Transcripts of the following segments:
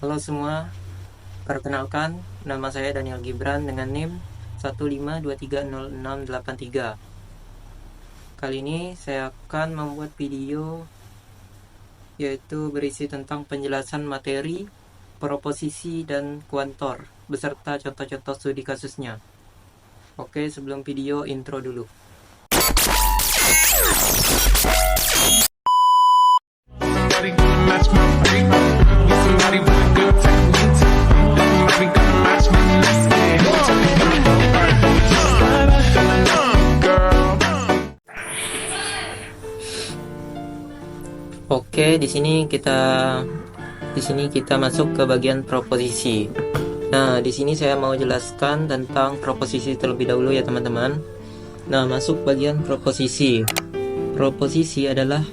Halo semua, perkenalkan nama saya Daniel Gibran dengan NIM 152306683. Kali ini saya akan membuat video yaitu berisi tentang penjelasan materi, proposisi, dan kuantor beserta contoh-contoh studi kasusnya. Oke, sebelum video intro dulu. Oke, di sini kita masuk ke bagian proposisi. Nah, di sini saya mau jelaskan tentang proposisi terlebih dahulu ya teman-teman. Nah, masuk bagian proposisi. Proposisi adalah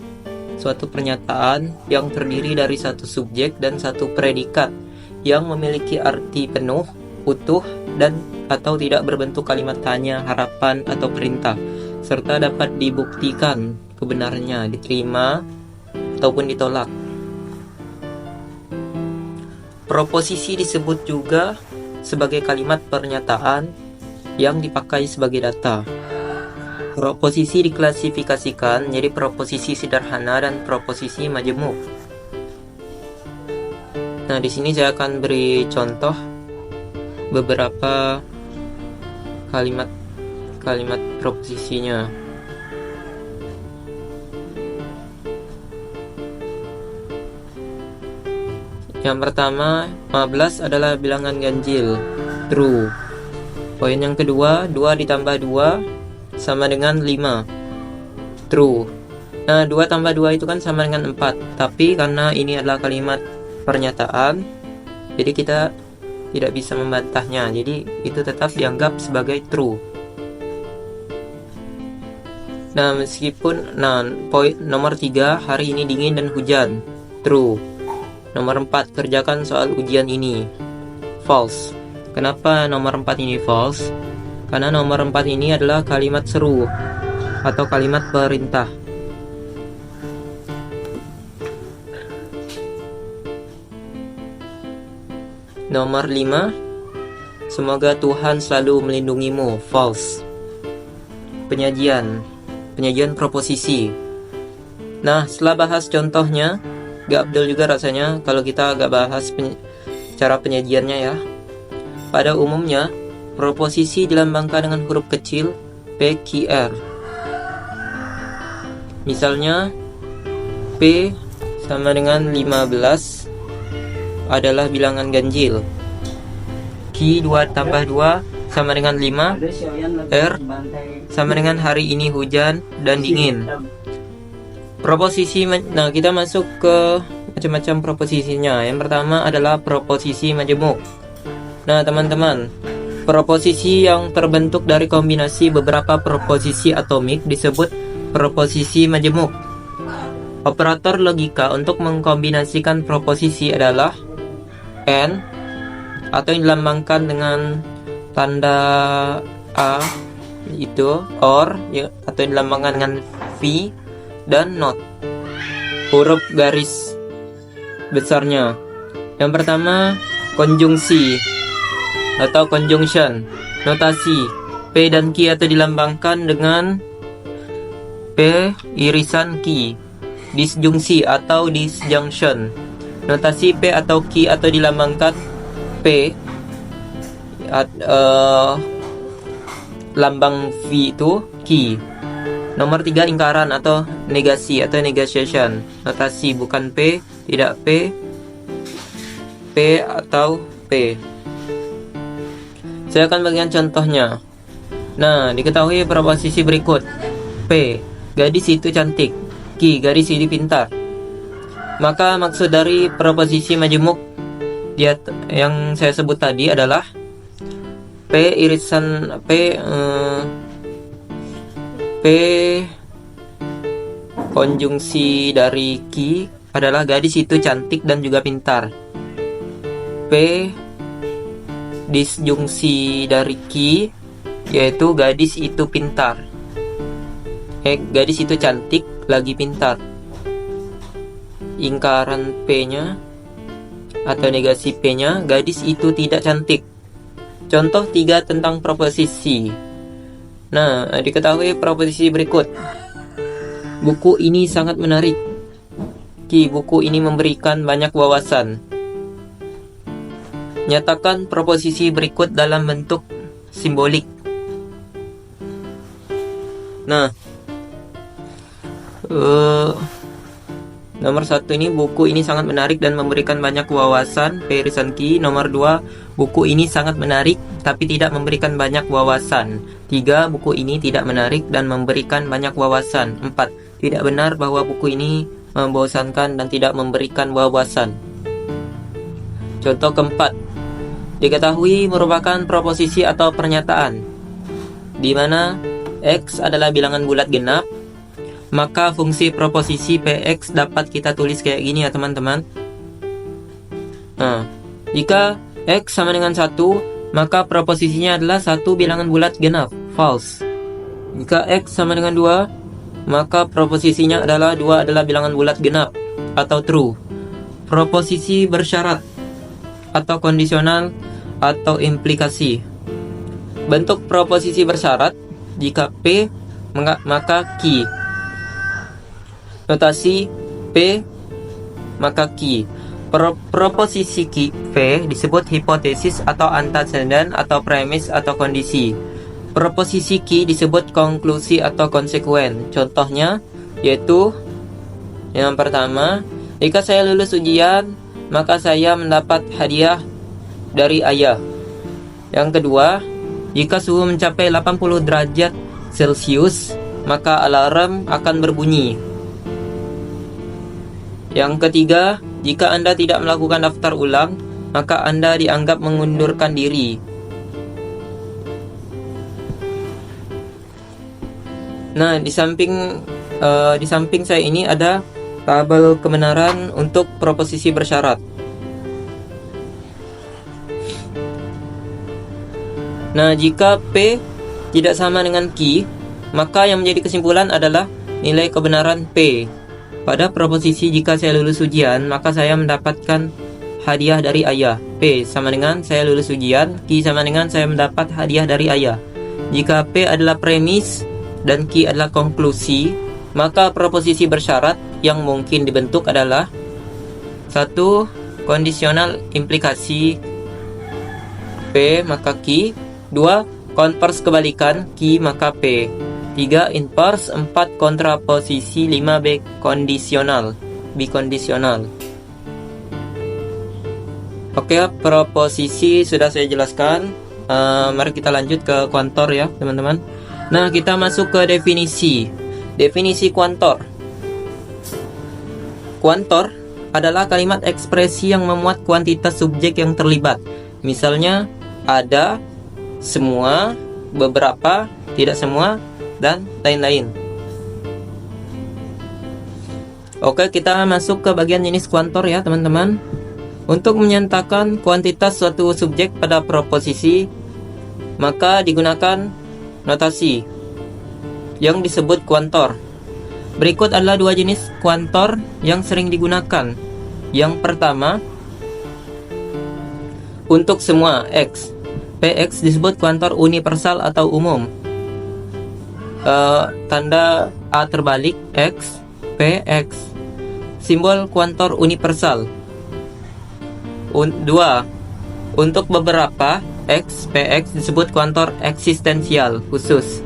suatu pernyataan yang terdiri dari satu subjek dan satu predikat yang memiliki arti penuh, utuh, dan atau tidak berbentuk kalimat tanya, harapan, atau perintah, serta dapat dibuktikan kebenarannya, diterima, ataupun ditolak. Proposisi disebut juga sebagai kalimat pernyataan yang dipakai sebagai data. Proposisi diklasifikasikan menjadi proposisi sederhana dan proposisi majemuk. Nah, di sini saya akan beri contoh beberapa kalimat proposisinya. Yang pertama, 15 adalah bilangan ganjil, true. Poin yang kedua, 2 ditambah 2 sama dengan 5, true. Nah, 2 tambah 2 itu kan sama dengan 4, tapi karena ini adalah kalimat pernyataan, jadi kita tidak bisa membantahnya, jadi itu tetap dianggap sebagai true. Nah, poin nomor 3, hari ini dingin dan hujan, true. Nomor 4, kerjakan soal ujian ini, false. Kenapa nomor 4 ini false? Karena nomor 4 ini adalah kalimat seru atau kalimat perintah. Nomor 5, semoga Tuhan selalu melindungimu, false. Penyajian proposisi. Nah, setelah bahas contohnya, gak abdul juga rasanya kalau kita agak bahas cara penyajiannya ya. Pada umumnya, proposisi dilambangkan dengan huruf kecil P, Q, R. Misalnya, P sama dengan 15 adalah bilangan ganjil. Q 2 tambah 2 sama dengan 5. R sama dengan hari ini hujan dan dingin. Proposisi, nah kita masuk ke macam-macam proposisinya. Yang pertama adalah proposisi majemuk. Nah teman-teman, proposisi yang terbentuk dari kombinasi beberapa proposisi atomik disebut proposisi majemuk. Operator logika untuk mengkombinasikan proposisi adalah AND, atau yang dilambangkan dengan tanda A, itu OR, atau yang dilambangkan dengan V, dan not, huruf garis besarnya. Yang pertama, konjungsi atau conjunction. Notasi P dan Q atau dilambangkan dengan P irisan Q. Disjungsi atau disjunction. Notasi P atau Q atau dilambangkan P, lambang V itu Q. Nomor 3, lingkaran atau negasi atau negotiation. Notasi bukan P, tidak P, P atau P. Saya akan bagikan contohnya. Nah, diketahui proposisi berikut. P, gadis itu cantik. Q, gadis ini pintar. Maka maksud dari proposisi majemuk yang saya sebut tadi adalah P irisan P konjungsi dari Q adalah gadis itu cantik dan juga pintar. P disjungsi dari Q yaitu gadis itu pintar. Gadis itu cantik lagi pintar. Lingkaran P-nya atau negasi P-nya, gadis itu tidak cantik. Contoh 3 tentang proposisi. Nah, diketahui proposisi berikut. Buku ini sangat menarik. Buku ini memberikan banyak wawasan. Nyatakan proposisi berikut dalam bentuk simbolik. Nah, nomor 1 ini, buku ini sangat menarik dan memberikan banyak wawasan. Irisan Ki. Nomor 2, buku ini sangat menarik tapi tidak memberikan banyak wawasan. 3, buku ini tidak menarik dan memberikan banyak wawasan. 4, tidak benar bahwa buku ini membosankan dan tidak memberikan wawasan. Contoh keempat, diketahui merupakan proposisi atau pernyataan, di mana X adalah bilangan bulat genap, maka fungsi proposisi Px dapat kita tulis kayak gini ya teman-teman. Nah, jika X sama dengan 1, maka proposisinya adalah 1 bilangan bulat genap, false. Jika X sama dengan 2, maka proposisinya adalah 2 adalah bilangan bulat genap, atau true. Proposisi bersyarat, atau kondisional, atau implikasi. Bentuk proposisi bersyarat, jika P, maka Q. Notasi P, maka Q. Proposisi Q, P disebut hipotesis atau antecedent atau premis atau kondisi. Proposisi Q disebut konklusi atau konsekuen. Contohnya yaitu yang pertama, jika saya lulus ujian, maka saya mendapat hadiah dari ayah. Yang kedua, jika suhu mencapai 80 derajat Celcius, maka alarm akan berbunyi. Yang ketiga, jika Anda tidak melakukan daftar ulang, maka Anda dianggap mengundurkan diri. Nah, di samping saya ini ada tabel kebenaran untuk proposisi bersyarat. Nah, jika P tidak sama dengan Q, maka yang menjadi kesimpulan adalah nilai kebenaran P. Pada proposisi jika saya lulus ujian, maka saya mendapatkan hadiah dari ayah. P sama dengan saya lulus ujian, Q sama dengan saya mendapat hadiah dari ayah. Jika P adalah premis dan Q adalah konklusi, maka proposisi bersyarat yang mungkin dibentuk adalah 1. Kondisional implikasi P maka Q. 2. Konvers kebalikan Q maka P. 3. Inverse. 4. Kontraposisi. 5. Bikondisional. Oke, proposisi sudah saya jelaskan. Mari kita lanjut ke kuantor ya teman-teman. Nah, kita masuk ke definisi. Definisi kuantor. Kuantor adalah kalimat ekspresi yang memuat kuantitas subjek yang terlibat. Misalnya ada, semua, beberapa, tidak semua, dan lain-lain. Oke, kita masuk ke bagian jenis kuantor ya teman-teman. Untuk menyatakan kuantitas suatu subjek pada proposisi, maka digunakan notasi yang disebut kuantor. Berikut adalah 2 jenis kuantor yang sering digunakan. Yang pertama, untuk semua X. Px disebut kuantor universal atau umum. Tanda A terbalik, X, Px. Simbol kuantor universal. 2. Untuk beberapa X, Px disebut kuantor eksistensial khusus.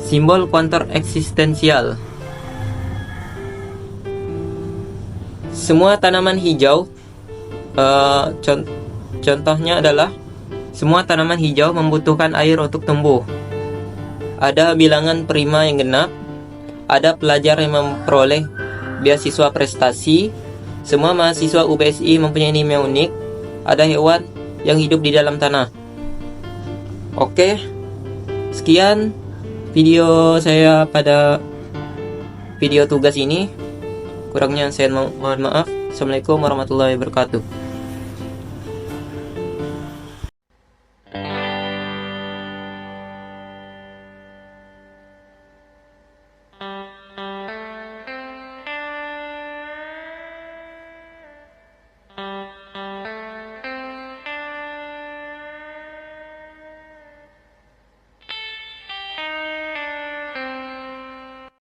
Simbol kuantor eksistensial. Semua tanaman hijau, contohnya adalah semua tanaman hijau membutuhkan air untuk tumbuh. Ada bilangan prima yang genap. Ada pelajar yang memperoleh beasiswa prestasi. Semua mahasiswa UPSI mempunyai nilai unik. Ada hewan yang hidup di dalam tanah. Oke, sekian video saya pada video tugas ini. Kurangnya saya mohon maaf. Assalamualaikum warahmatullahi wabarakatuh.